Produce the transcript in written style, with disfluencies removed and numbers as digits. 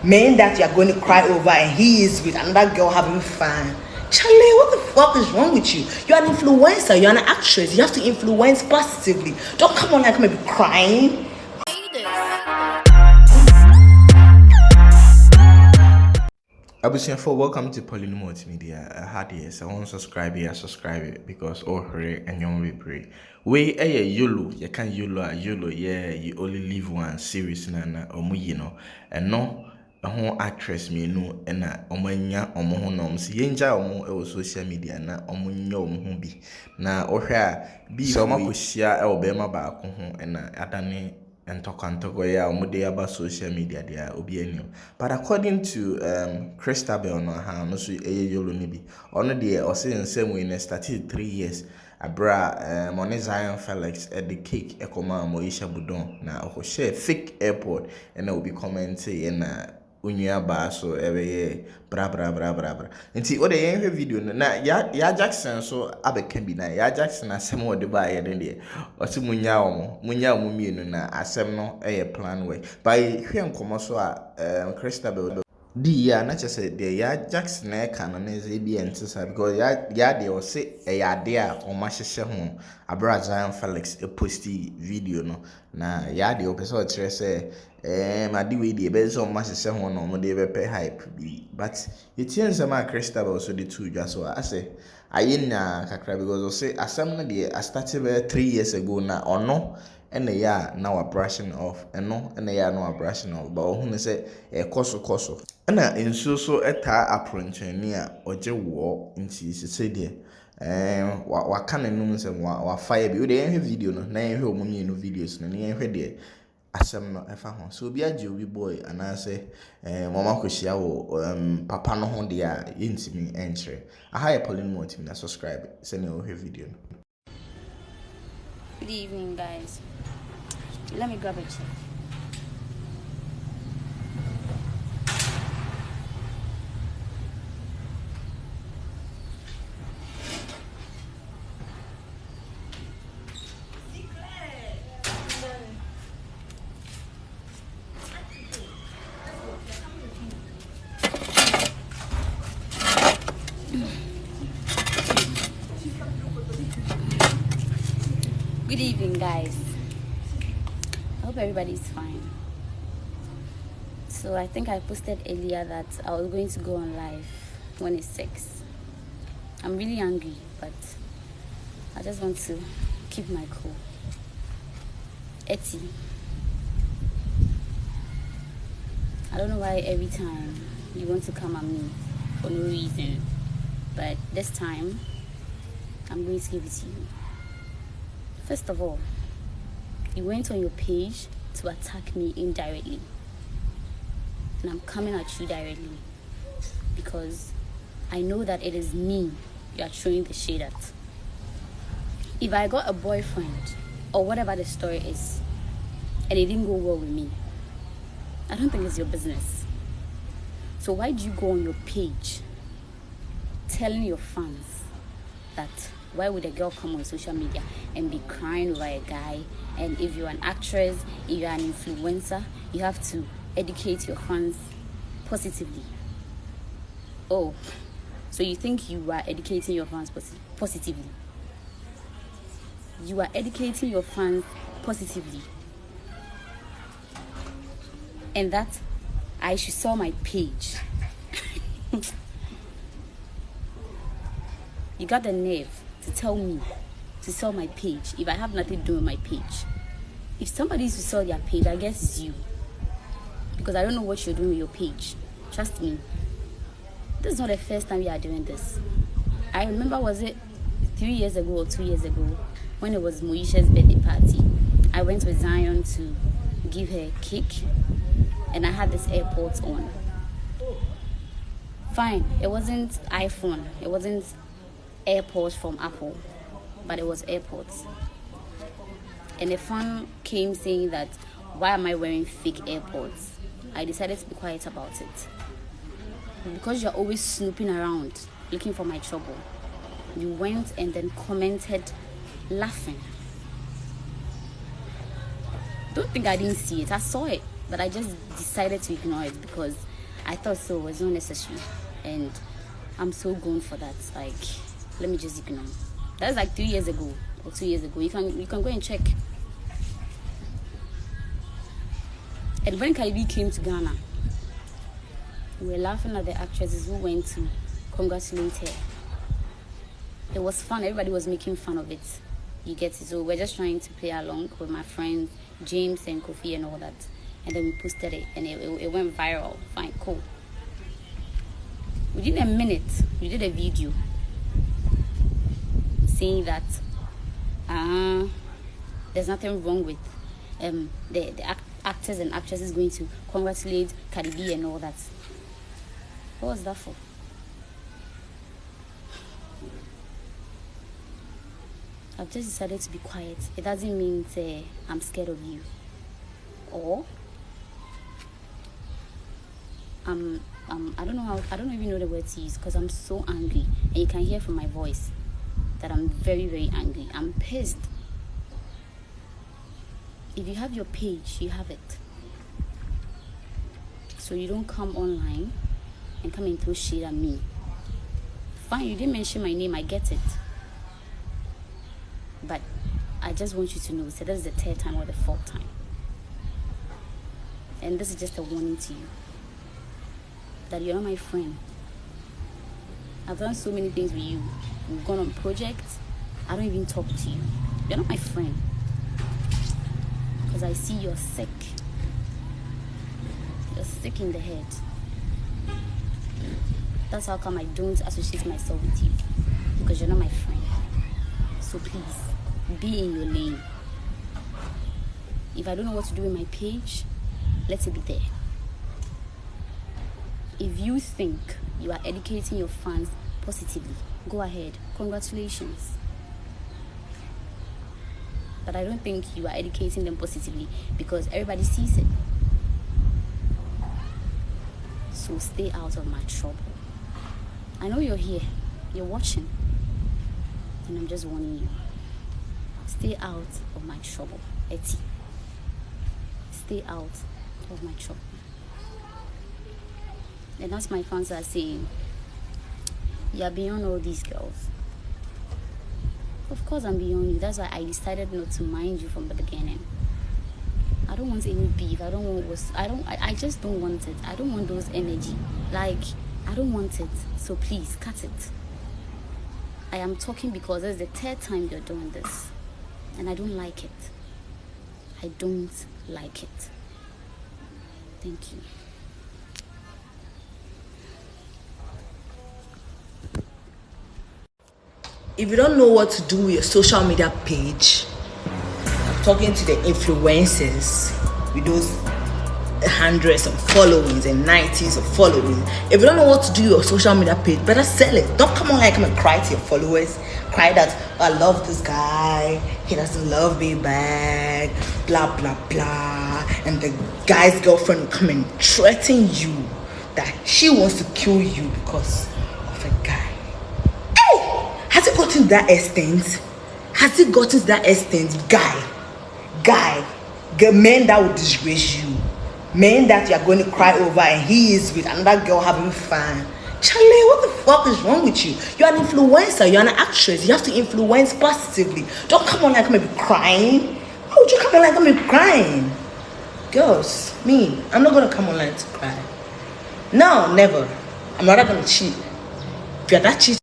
men that you are going to cry over, and he is with another girl having fun. Charlie, what the fuck is wrong with you? You're an influencer, you're an actress, you have to influence positively. Don't come on like maybe crying. Abusiafo, welcome to Poleeno Multimedia. Yes, I want to subscribe because all her and young we pray. We Yolo, you can Yolo, yeah, you only live one series na you know, and no a actress me no and omanya omohonom si yenja omo social media na omonyo omo bi na ohwa bi so makohia e obema baako ho na adane and talk ya omude about social media there obi anim. But according to Christabel no ha no so Yolo ni bi ono de o say nsem we na started 3 years abra Zion Felix at the cake ekoma Moisha Budon na o share fake airport and will be commenting na unya ba so ebe bra nti o de yen video na Yaa Jackson so abeka bi na Yaa Jackson asem o de ba ye de o se munya omo mienu na asem no plan way by hwe nkomo so a Christabel di ya na chese de Yaa Jackson na ka no na ze bi entisa because ya de o se ya de a o ma hyehye ho abra Zion Felix posti video no na ya de o pese o kire se madi we de be so o ma hyehye ho no mo de be pe hype bi but yetie nsema Christabel so de two dwa so ase ayenya kakra because o se asem no de I started 3 years ago na ono and ya now a brushing off and no and ya no a brushing off but who say koso na enso so eta apronchani a oje wo nti se de wa kana num nsem wa fire bi we de enhwe video no na enhwe omumye no videos no na enhwe de asem no efa ho so obi age obi boy anase mama koshia wo papa no ho de a yentimi enchre aha ya Poleeno Multimedia subscribe send your video no. Good evening, guys. Let me grab a chair. Good evening, guys. I hope everybody's fine. So I think I posted earlier that I was going to go on live when it's 6. I'm really angry, but I just want to keep my cool. h0t, I don't know why every time you want to come at me for no reason, but this time I'm going to give it to you. First of all, you went on your page to attack me indirectly. And I'm coming at you directly because I know that it is me you are throwing the shade at. If I got a boyfriend or whatever the story is and it didn't go well with me, I don't think it's your business. So why do you go on your page telling your fans that why would a girl come on social media and be crying over a guy? And if you're an actress, if you're an influencer, you have to educate your fans positively. Oh, so you think you are educating your fans positively? You are educating your fans positively. And that I should sell my page. You got the nerve to tell me to sell my page if I have nothing to do with my page. If somebody is to sell their page, I guess it's you, because I don't know what you're doing with your page. Trust me, this is not the first time we are doing this. I remember, was it 3 years ago or 2 years ago, when it was Moisha's birthday party. I went with Zion to give her a cake and I had this AirPods on. Fine, it wasn't iPhone, it wasn't AirPods from Apple, but it was AirPods. And a fan came saying that, why am I wearing fake AirPods? I decided to be quiet about it. Because you're always snooping around looking for my trouble, you went and then commented laughing. Don't think I didn't see it. I saw it, but I just decided to ignore it because I thought so. It was not necessary. And I'm so gone for that. Like, let me just ignore. That's like 3 years ago or 2 years ago. You can go and check. And when Kaibi came to Ghana, we were laughing at the actresses who went to congratulate her. It was fun. Everybody was making fun of it. You get it? So we're just trying to play along with my friends, James and Kofi and all that. And then we posted it, and it went viral. Fine, cool. Within a minute, we did a video saying that there's nothing wrong with the actors and actresses going to congratulate Cardi B and all that. What was that for? I've just decided to be quiet. It doesn't mean I'm scared of you, or I don't even know the word to use, because I'm so angry, and you can hear from my voice that I'm very, very angry. I'm pissed. If you have your page, you have it. So you don't come online and come and throw shit at me. Fine, you didn't mention my name, I get it. But I just want you to know, so this is the 3rd time or the 4th time. And this is just a warning to you that you're not my friend. I've done so many things with you. We've gone on projects. I don't even talk to you. You're not my friend. Because I see you're sick. You're sick in the head. That's how come I don't associate myself with you. Because you're not my friend. So please, be in your lane. If I don't know what to do with my page, let it be there. If you think you are educating your fans positively, go ahead. Congratulations. But I don't think you are educating them positively, because everybody sees it. So stay out of my trouble. I know you're here. You're watching. And I'm just warning you. Stay out of my trouble. h0t. Stay out of my trouble. And that's my fans are saying, you're beyond all these girls. Of course I'm beyond you. That's why I decided not to mind you from the beginning. I don't want any beef. I just don't want it. I don't want those energy. Like, I don't want it. So please cut it. I am talking because it's the 3rd time you're doing this. And I don't like it. I don't like it. Thank you. If you don't know what to do with your social media page, I'm talking to the influencers with those hundreds of followings and 90s of following. If you don't know what to do with your social media page, better sell it. Don't come on like come and cry to your followers. Cry that, oh, I love this guy, he doesn't love me back, blah blah blah. And the guy's girlfriend will come and threaten you that she wants to kill you because of a guy. Has it gotten to that extent? Has it gotten to that extent? Guy, men that will disgrace you, men that you are going to cry over, and he is with another girl having fun. Charlie, what the fuck is wrong with you? You're an influencer, you're an actress, you have to influence positively. Don't come on like I'm crying. Why would you come on like I'm crying? Girls, me, I'm not gonna come online to cry. No, never. I'm not gonna cheat. If you're that cheat.